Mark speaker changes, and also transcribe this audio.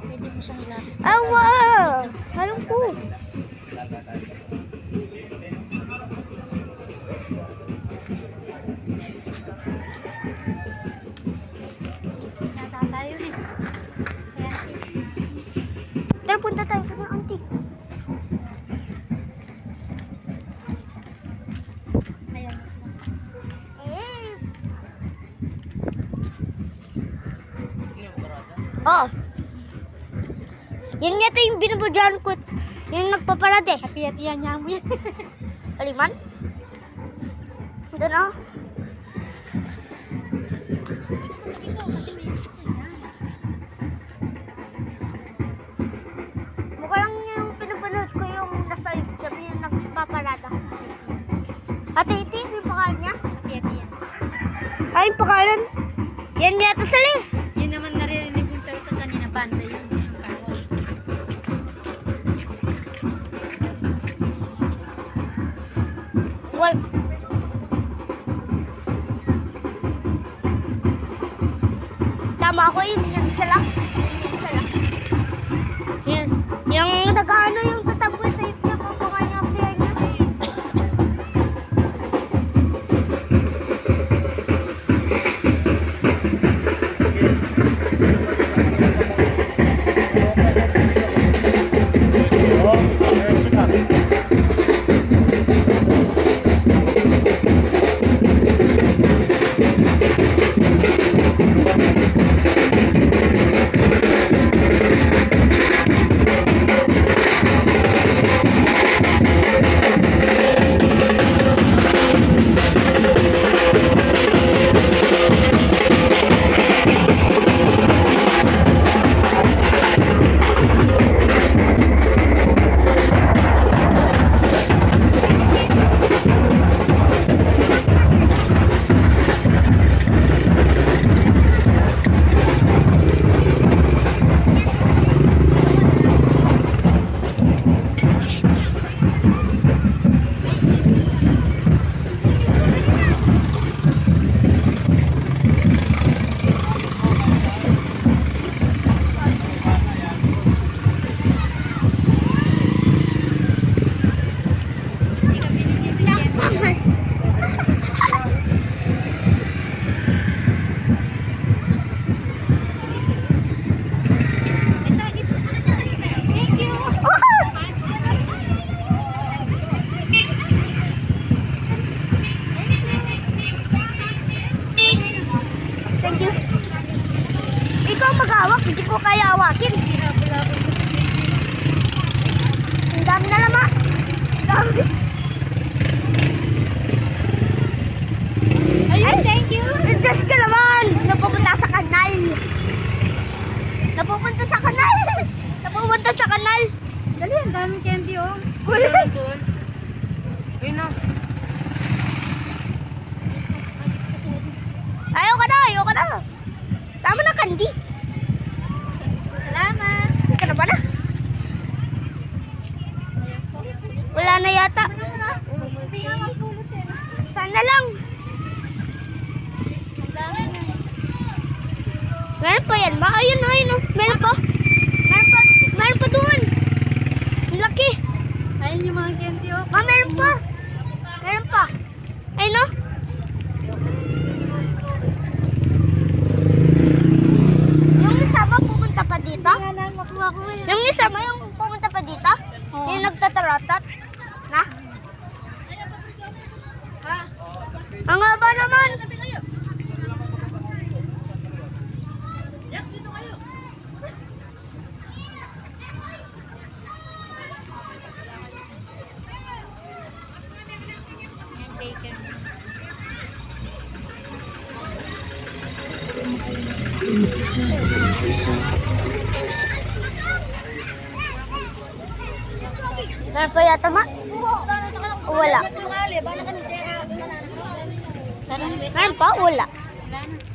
Speaker 1: Pwede mo siyang ilapit.
Speaker 2: Awa! Halong po.
Speaker 1: Yata tayo eh. Kaya
Speaker 2: Tara, punta tayo sa mga auntie.
Speaker 1: ayan.
Speaker 2: Oh. Yan yata yung binubudyan ko. Yung nagpaparade.
Speaker 1: Hati-hatihan niya mo yan.
Speaker 2: Aliman? Doon oh.
Speaker 1: Ito kasi may
Speaker 2: Mukha lang yung pinapanood ko yung nasa YouTube yung nagpaparada. Ate, ito yung pangalan niya?
Speaker 1: hati-hatihan.
Speaker 2: Ay, yung pangalan. Yan yata sila eh.
Speaker 1: Yun naman naririnig yung pero kanina banda yun.
Speaker 2: Well, tama ako yun. Yan sila. Yan sila. Yan. Yung nag-ano yung tatampo sa YouTube. Ang pangalan niya siya niya. Thank you. Ikaw mag-awak, hindi ko kaya awakin. Ang dami na naman. Ang dami.
Speaker 1: Ayun, thank you.
Speaker 2: Diyos ka naman. Napupunta sa kanal. Napupunta sa kanal. Napupunta sa kanal.
Speaker 1: Dali, ang daming candy oh.
Speaker 2: Wala.
Speaker 1: Ayun na.
Speaker 2: Ayaw ka na, ayaw ka na. Tama na, kandi.
Speaker 1: Salamat.
Speaker 2: Hindi ka na ba na? Wala na yata. Sana lang.
Speaker 1: Ang dami na.
Speaker 2: Meron pa yan ba? Ayun, ayun. Oh. Meron pa. Meron pa. Meron pa doon. Ang laki.
Speaker 1: Ayun yung mga candy oh.
Speaker 2: Ah, meron pa. Meron pa. Ayun no? Yung isa ba pumunta pa dito?
Speaker 1: Alam, makuha ko yun.
Speaker 2: Yung isa ba yung pumunta pa dito?
Speaker 1: Oo.
Speaker 2: Yung nagtataratat? Na? Ang haba naman.
Speaker 1: Yan, bacon.
Speaker 2: Meron pa yata ma? O wala?
Speaker 1: Sana.
Speaker 2: Meron pa? Wala.
Speaker 1: Wala na.